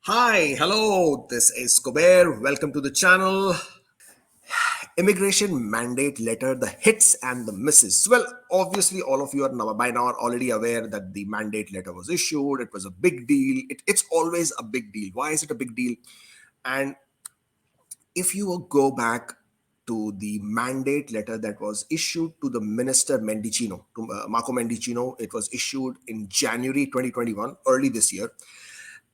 Hi, hello, this is Kubeir. Welcome to the channel. Immigration mandate letter, the hits and the misses. Well, obviously, all of you are now by now are already aware that the mandate letter was issued. It was a big deal. It's always a big deal. Why is it a big deal? And if you will go back to the mandate letter that was issued to the minister Mendicino, to Marco Mendicino, it was issued in January 2021, early this year.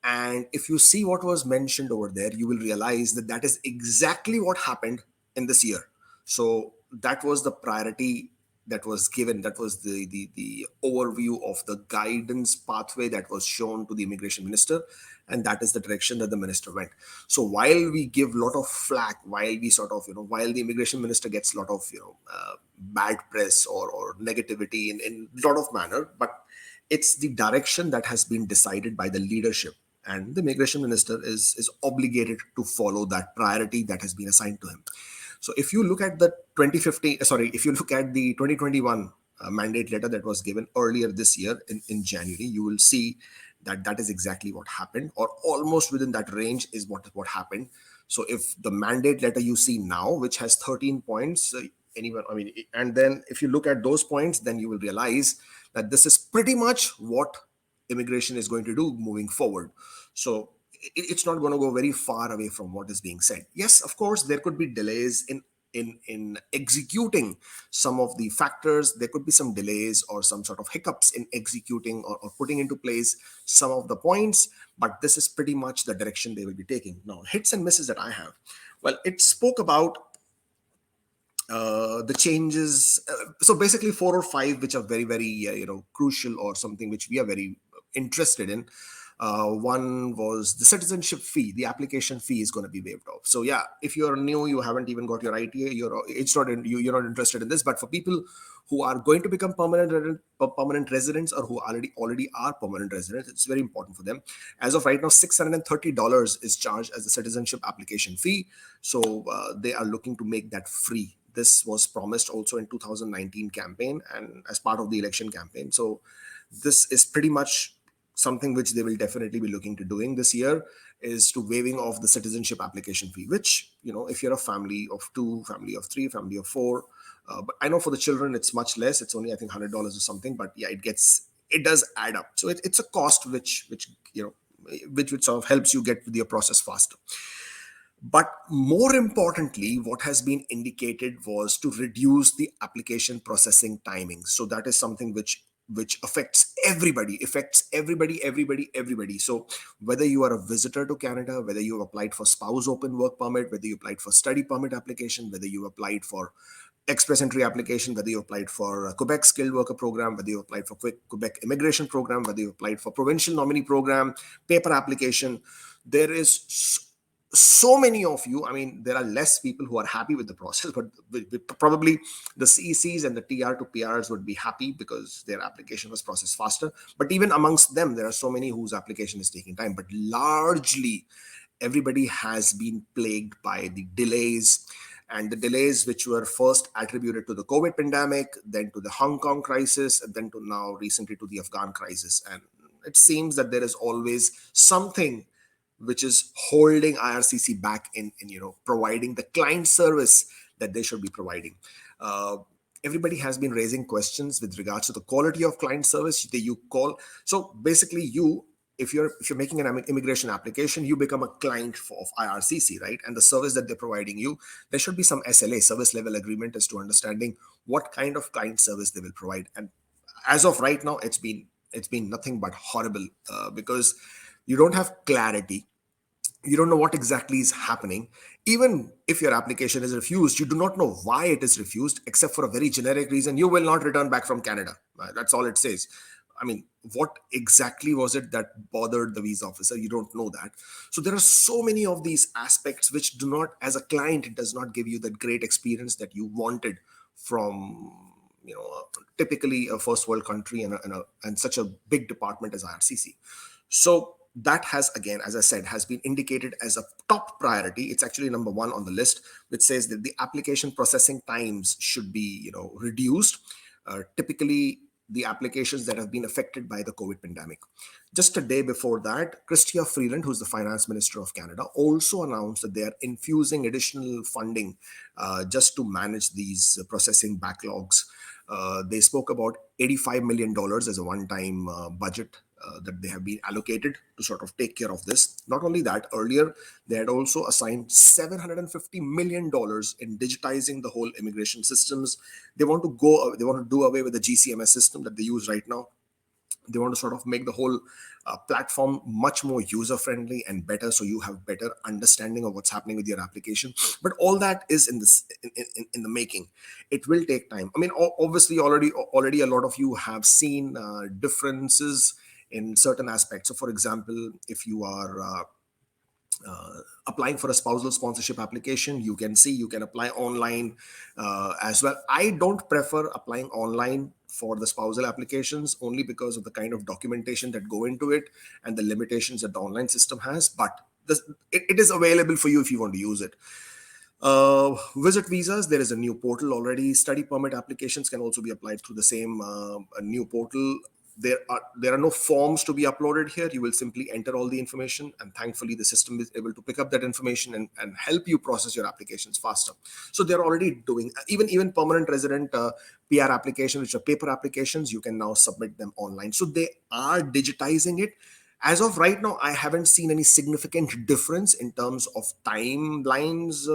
And if you see what was mentioned over there, you will realize that that is exactly what happened in this year. So that was the priority that was given. That was the overview of the guidance pathway that was shown to the immigration minister. And that is the direction that the minister went. So while we give a lot of flack, while we sort of, while the immigration minister gets a lot of, bad press or negativity in a lot of manner, but it's the direction that has been decided by the leadership, and the immigration minister is obligated to follow that priority that has been assigned to him. So if you look at the 2015, sorry, if you look at the 2021 mandate letter that was given earlier this year in January, you will see that that is exactly what happened, or almost within that range is what happened. So if the mandate letter you see now, which has 13 points, anyone, I mean, and then if you look at those points, then you will realize that this is pretty much what immigration is going to do moving forward. So it's not going to go very far away from what is being said. Yes, of course, there could be delays in executing some of the factors. There could be some delays or some sort of hiccups in executing or putting into place some of the points, but this is pretty much the direction they will be taking. Now, hits and misses that I have. Well, it spoke about the changes. So basically, four or five, which are very, very crucial, or something which we are very interested in. One was the citizenship fee. The application fee is going to be waived off. So yeah, if you're new, you haven't even got your ITA, it's not in, you're not interested in this. But for people who are going to become permanent residents, or who already are permanent residents, it's very important for them. As of right now, $630 is charged as the citizenship application fee. So they are looking to make that free. This was promised also in 2019 campaign and as part of the election campaign. So this is pretty much something which they will definitely be looking to doing this year, is to waiving off the citizenship application fee, which, if you're a family of two, family of three, family of four, but I know for the children it's much less. It's only, I think, $100 or something, but yeah, it does add up. So it's a cost which sort of helps you get with your process faster. But more importantly, what has been indicated was to reduce the application processing timing. So that is something which affects everybody. So whether you are a visitor to Canada, whether you have applied for spouse open work permit, whether you applied for study permit application, whether you applied for express entry application, whether you applied for a Quebec skilled worker program, whether you applied for Quebec immigration program, whether you applied for provincial nominee program, paper application, there is so many of you. I mean, there are less people who are happy with the process, but probably the CECs and the TR to PRs would be happy because their application was processed faster. But even amongst them, there are so many whose application is taking time. But largely, everybody has been plagued by the delays, and the delays which were first attributed to the COVID pandemic, then to the Hong Kong crisis, and then to now recently to the Afghan crisis. And it seems that there is always something which is holding IRCC back in providing the client service that they should be providing. Uh, Everybody has been raising questions with regards to the quality of client service that you call. So basically, if you're making an immigration application, you become a client of IRCC, right? And the service that they're providing you, there should be some SLA, service level agreement, as to understanding what kind of client service they will provide. And as of right now, it's been nothing but horrible, because you don't have clarity. You don't know what exactly is happening. Even if your application is refused, you do not know why it is refused, except for a very generic reason: you will not return back from Canada. That's all it says. I mean, what exactly was it that bothered the visa officer? You don't know that. So there are so many of these aspects which do not, as a client, it does not give you that great experience that you wanted from, typically a first world country, and such a big department as IRCC. So that has, again, as I said, has been indicated as a top priority. It's actually number one on the list, which says that the application processing times should be, reduced. Typically, the applications that have been affected by the COVID pandemic. Just a day before that, Chrystia Freeland, who's the finance minister of Canada, also announced that they are infusing additional funding just to manage these processing backlogs. They spoke about $85 million as a one-time budget that they have been allocated to sort of take care of this. Not only that, earlier they had also assigned $750 million in digitizing the whole immigration systems. They want to do away with the GCMS system that they use right now. They want to sort of make the whole platform much more user friendly and better, so you have better understanding of what's happening with your application. But all that is in the making. It will take time. I mean, obviously already a lot of you have seen differences in certain aspects. So for example, if you are applying for a spousal sponsorship application, you can apply online as well. I don't prefer applying online for the spousal applications, only because of the kind of documentation that go into it and the limitations that the online system has. But it is available for you if you want to use it. Visit visas, there is a new portal already. Study permit applications can also be applied through the same new portal. There are no forms to be uploaded here. You will simply enter all the information, and thankfully the system is able to pick up that information and help you process your applications faster. So they're already doing, even permanent resident PR applications, which are paper applications, you can now submit them online. So they are digitizing it. As of right now, I haven't seen any significant difference in terms of timelines,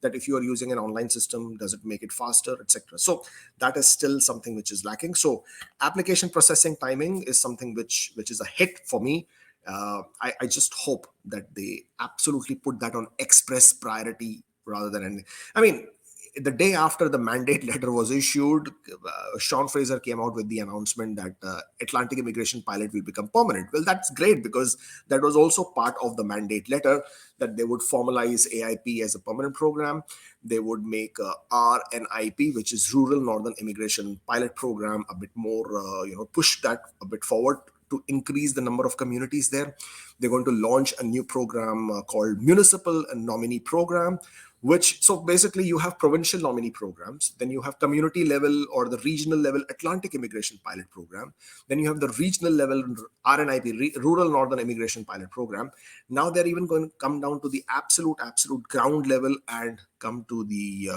that if you are using an online system, does it make it faster, etc. So that is still something which is lacking. So application processing timing is something which is a hit for me. I just hope that they absolutely put that on express priority rather than anything. I mean, the day after the mandate letter was issued, Sean Fraser came out with the announcement that Atlantic immigration pilot will become permanent. Well, that's great, because that was also part of the mandate letter, that they would formalize AIP as a permanent program. They would make RNIP, which is Rural Northern Immigration Pilot Program, a bit more, push that a bit forward to increase the number of communities there. They're going to launch a new program called Municipal Nominee Program, which, so basically you have provincial nominee programs, then you have community level or the regional level Atlantic Immigration Pilot Program, then you have the regional level RNIP, Rural Northern Immigration Pilot Program. Now they're even going to come down to the absolute ground level and come to the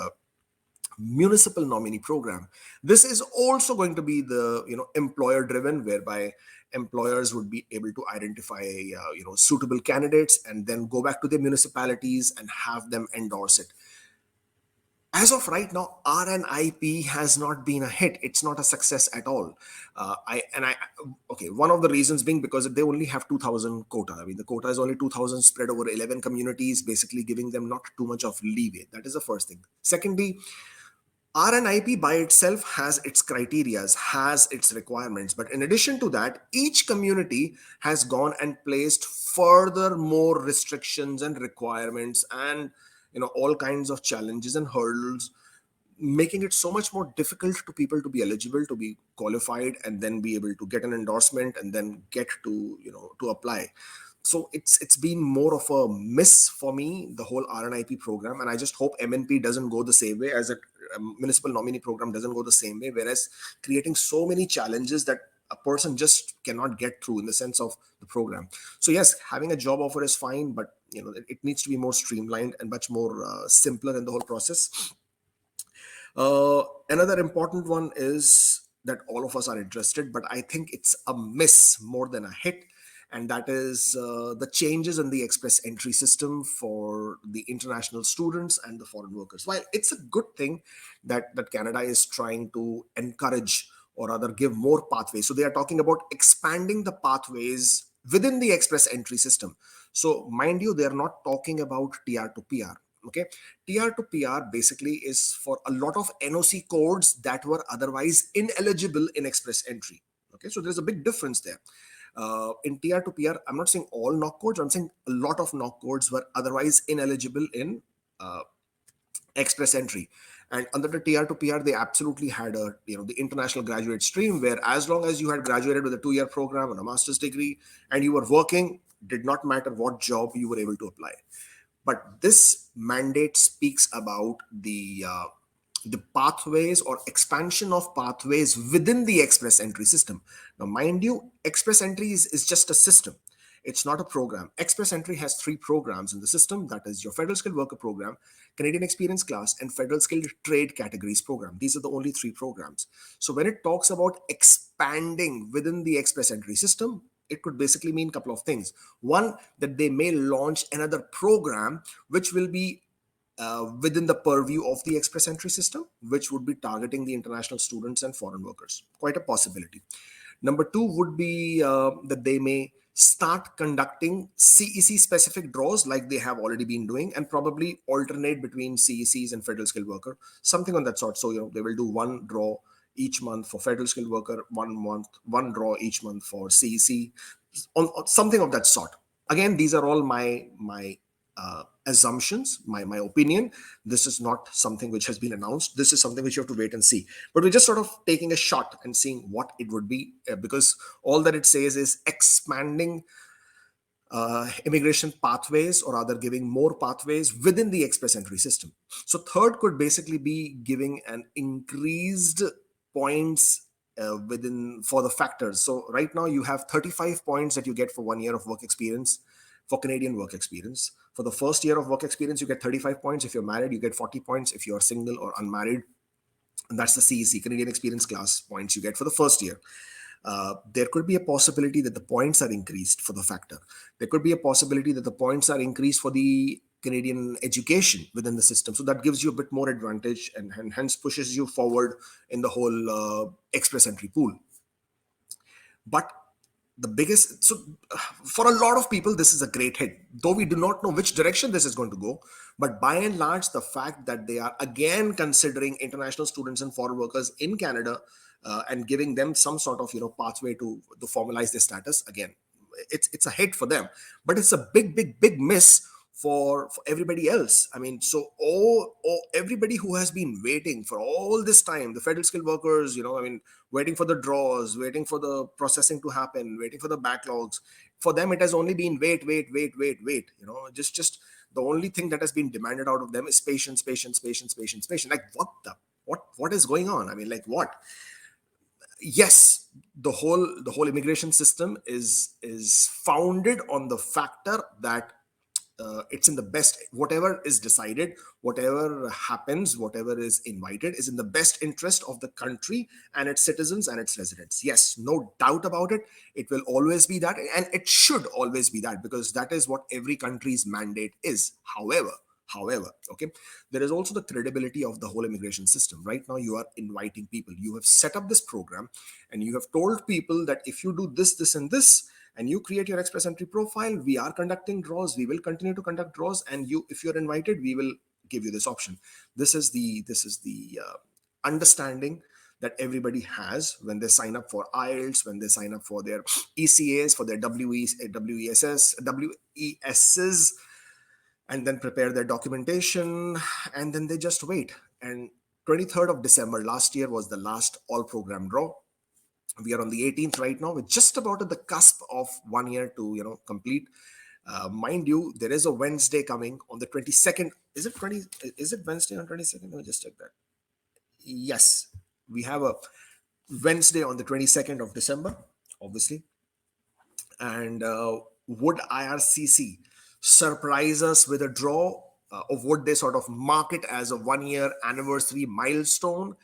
municipal nominee program. This is also going to be the employer driven, whereby employers would be able to identify suitable candidates and then go back to their municipalities and have them endorse it. As of right now, RNIP has not been a hit. It's not a success at all. One of the reasons being because they only have 2,000 quota. I mean, the quota is only 2,000 spread over 11 communities, basically giving them not too much of leeway. That is the first thing. Secondly, RNIP by itself has its criterias, has its requirements. But in addition to that, each community has gone and placed further more restrictions and requirements and all kinds of challenges and hurdles, making it so much more difficult to people to be eligible, to be qualified, and then be able to get an endorsement and then get to to apply. So it's been more of a miss for me, the whole RNIP program, and I just hope MNP doesn't go the same way, as a municipal nominee program doesn't go the same way, whereas creating so many challenges that a person just cannot get through in the sense of the program. So yes, having a job offer is fine, but it needs to be more streamlined and much more simpler in the whole process. Another important one is that all of us are interested, but I think it's a miss more than a hit, and that is the changes in the express entry system for the international students and the foreign workers. While it's a good thing that Canada is trying to encourage or rather give more pathways, so they are talking about expanding the pathways within the express entry system. So mind you, they are not talking about TR to PR. Okay, TR to PR basically is for a lot of NOC codes that were otherwise ineligible in express entry. Okay, so there's a big difference there. In TR to PR, I'm not saying all NOC codes, I'm saying a lot of NOC codes were otherwise ineligible in express entry. And under the TR to PR, they absolutely had the international graduate stream, where as long as you had graduated with a 2-year program and a master's degree and you were working, did not matter what job you were able to apply. But this mandate speaks about the the pathways or expansion of pathways within the express entry system. Now, mind you, express entry is just a system. It's not a program. Express entry has three programs in the system. That is your federal skilled worker program, Canadian experience class, and federal skilled trade categories program. These are the only three programs. So when it talks about expanding within the express entry system, it could basically mean a couple of things. One, that they may launch another program which will be within the purview of the express entry system, which would be targeting the international students and foreign workers. Quite a possibility. Number two would be that they may start conducting CEC specific draws like they have already been doing, and probably alternate between CECs and federal skilled worker, something on that sort. So, they will do one draw each month for federal skilled worker, one draw each month for CEC, on something of that sort. Again, these are all my assumptions, my opinion. This is not something which has been announced. This is something which you have to wait and see. But we're just sort of taking a shot and seeing what it would be, because all that it says is expanding immigration pathways, or rather giving more pathways within the express entry system. So third could basically be giving an increased points within for the factors. So right now you have 35 points that you get for 1 year of work experience for Canadian work experience. For the first year of work experience, you get 35 points. If you're married, you get 40 points. If you're single or unmarried, and that's the CEC, Canadian experience class points you get for the first year. There could be a possibility that the points are increased for the factor. There could be a possibility that the points are increased for the Canadian education within the system. So that gives you a bit more advantage, and hence pushes you forward in the whole express entry pool. But the biggest, so for a lot of people, this is a great hit, though we do not know which direction this is going to go. But by and large, the fact that they are again considering international students and foreign workers in Canada, and giving them some sort of pathway to formalize their status again, it's a hit for them. But it's a big miss for everybody else. I mean, so everybody who has been waiting for all this time, the federal skilled workers, I mean, waiting for the draws, waiting for the processing to happen, waiting for the backlogs. For them, it has only been wait. Just the only thing that has been demanded out of them is patience. Like what is going on? I mean, like what? Yes, the whole immigration system is founded on the factor that it's in the best, whatever is decided, whatever happens, whatever is invited is in the best interest of the country and its citizens and its residents. Yes, no doubt about it. It will always be that, and it should always be that, because that is what every country's mandate is. However, okay, there is also the credibility of the whole immigration system. Right now, you are inviting people. You have set up this program, and you have told people that if you do this, and this, and you create your express entry profile, we are conducting draws. We will continue to conduct draws, and if you're invited, we will give you this option. This is the understanding that everybody has when they sign up for IELTS, when they sign up for their ECAs, for their WESs, and then prepare their documentation, and then they just wait. And 23rd of December last year was the last all program draw. We are on the 18th right now. We're just about at the cusp of 1 year to complete. Mind you, there is a Wednesday coming on the 22nd. Is it Wednesday on 22nd? Let me just check that. Yes, we have a Wednesday on the 22nd of December, obviously. And would IRCC surprise us with a draw, or would they sort of mark it as a 1 year anniversary milestone?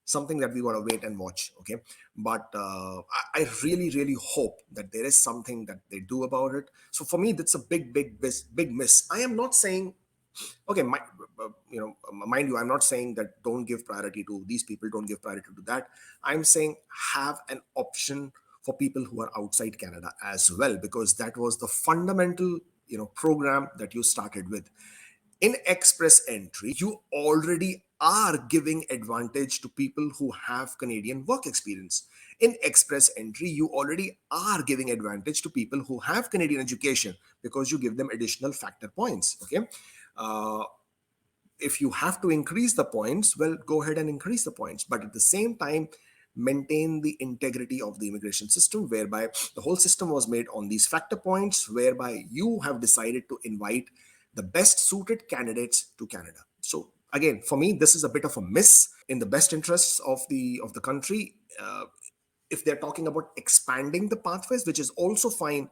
Something that we want to wait and watch. Okay, but I really hope that there is something that they do about it. So for me, that's a big miss. I am not saying, okay, mind you, I'm not saying that don't give priority to these people, don't give priority to that. I'm saying have an option for people who are outside Canada as well, because that was the fundamental program that you started with. In express entry, you already are giving advantage to people who have Canadian work experience. In express entry, you already are giving advantage to people who have Canadian education, because you give them additional factor points. Okay. Uh, if you have to increase the points, well, go ahead and increase the points. But at the same time, maintain the integrity of the immigration system, whereby the whole system was made on these factor points, whereby you have decided to invite the best suited candidates to Canada. So Again, for me, this is a bit of a miss in the best interests of the country. If they're talking about expanding the pathways, which is also fine,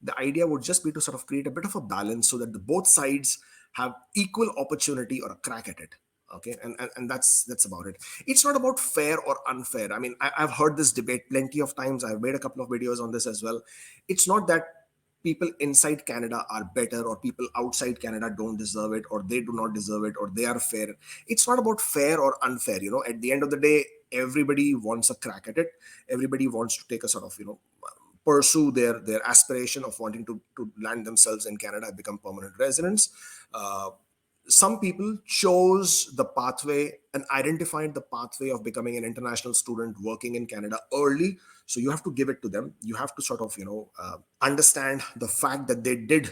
the idea would just be to sort of create a bit of a balance so that the both sides have equal opportunity or a crack at it. Okay, and that's about it. It's not about fair or unfair. I mean, I've heard this debate plenty of times. I've made a couple of videos on this as well. It's not that people inside Canada are better or people outside Canada don't deserve it or they do not deserve it or they are fair. It's not about fair or unfair. At the end of the day, everybody wants a crack at it. Everybody wants to take a sort of, pursue their aspiration of wanting to land themselves in Canada, become permanent residents. Some people chose the pathway and identified the pathway of becoming an international student working in Canada early. So you have to give it to them. You have to sort of, understand the fact that they did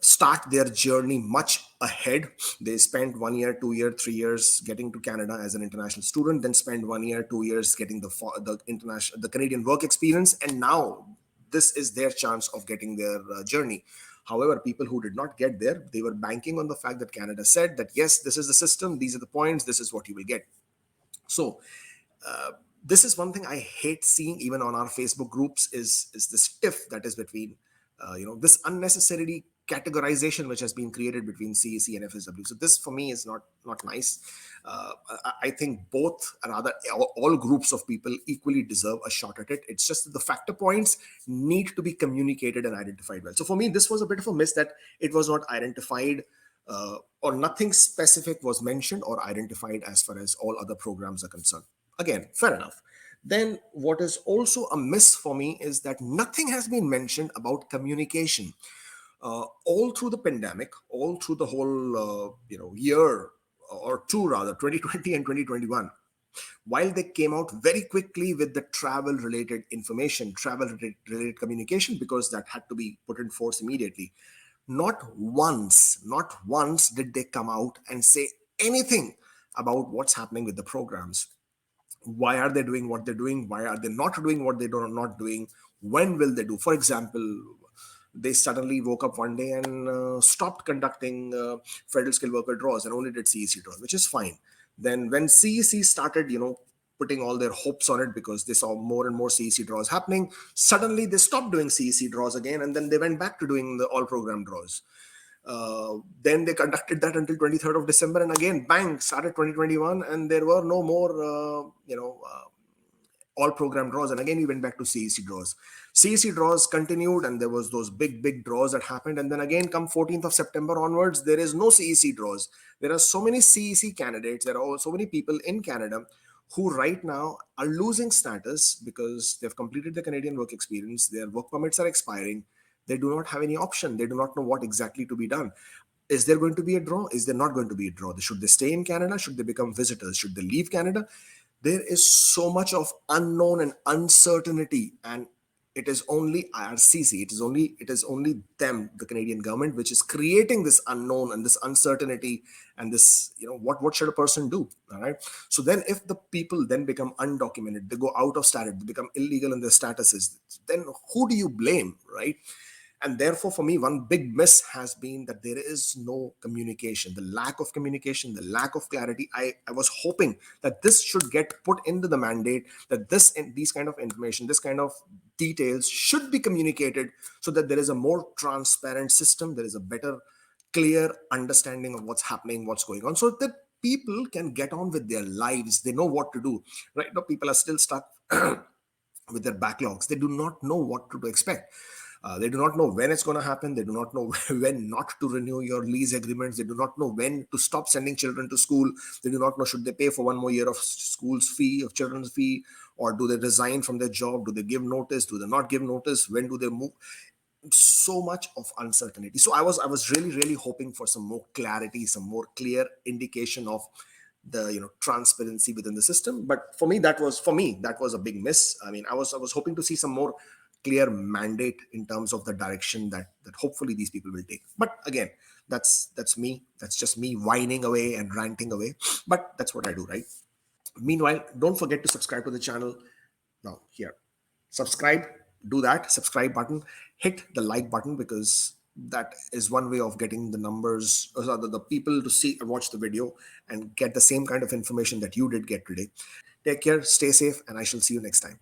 start their journey much ahead. They spent 1 year, 2 year, 3 years getting to Canada as an international student, then spend 1 year, 2 years getting the Canadian work experience, and now this is their chance of getting their journey. However, people who did not get there, they were banking on the fact that Canada said that yes, this is the system, these are the points, this is what you will get. So this is one thing I hate seeing even on our Facebook groups is this tiff that is between this unnecessarily categorization which has been created between CEC and FSW. So this for me is not nice. I think both, rather all groups of people equally deserve a shot at it. It's just that the factor points need to be communicated and identified well. So for me, this was a bit of a miss that it was not identified, or nothing specific was mentioned or identified as far as all other programs are concerned. Again, fair enough. Then what is also a miss for me is that nothing has been mentioned about communication. All through the pandemic, all through the whole year or two, rather 2020 and 2021, while they came out very quickly with the travel related information, travel related communication, because that had to be put in force immediately, not once did they come out and say anything about what's happening with the programs. Why are they doing what they're doing? Why are they not doing what they are not doing? When will they do? For example, they suddenly woke up one day and stopped conducting federal skilled worker draws and only did CEC draws, which is fine. Then when CEC started, putting all their hopes on it because they saw more and more CEC draws happening, suddenly they stopped doing CEC draws again, and then they went back to doing the all program draws. Then they conducted that until 23rd of December, and again, bang, started 2021, and there were no more, all program draws, and again we went back to CEC draws. CEC draws continued, and there was those big draws that happened, and then again, come 14th of September onwards, there is no CEC draws. There are so many CEC candidates. There are so many people in Canada who right now are losing status because they've completed the Canadian work experience. Their work permits are expiring. They do not have any option. They do not know what exactly to be done. Is there going to be a draw? Is there not going to be a draw? Should they stay in Canada? Should they become visitors? Should they leave Canada? There is so much of unknown and uncertainty, and it is only IRCC, it is only them, the Canadian government, which is creating this unknown and this uncertainty, and this, what should a person do? All right. So then if the people then become undocumented, they go out of status, they become illegal in their statuses, then who do you blame, right? And therefore, for me, one big miss has been that there is no communication, the lack of communication, the lack of clarity. I was hoping that this should get put into the mandate, that these kind of information, this kind of details should be communicated so that there is a more transparent system, there is a better, clear understanding of what's happening, what's going on, so that people can get on with their lives. They know what to do. Right now, people are still stuck with their backlogs. They do not know what to expect. They do not know when it's going to happen. They do not know when not to renew your lease agreements. They do not know when to stop sending children to school. They do not know should they pay for one more year of school's fee, of children's fee, or do they resign from their job? Do they give notice? Do they not give notice? When do they move? So much of uncertainty. So I was really hoping for some more clarity, some more clear indication of the transparency within the system. But for me that was a big miss. I mean, I was hoping to see some more clear mandate in terms of the direction that hopefully these people will take. But again, that's me. That's just me whining away and ranting away. But that's what I do, right? Meanwhile, don't forget to subscribe to the channel. Now here, subscribe, do that subscribe button, hit the like button, because That is one way of getting the numbers, or rather the people to see watch the video and get the same kind of information that you did get today. Take care, stay safe, and I shall see you next time.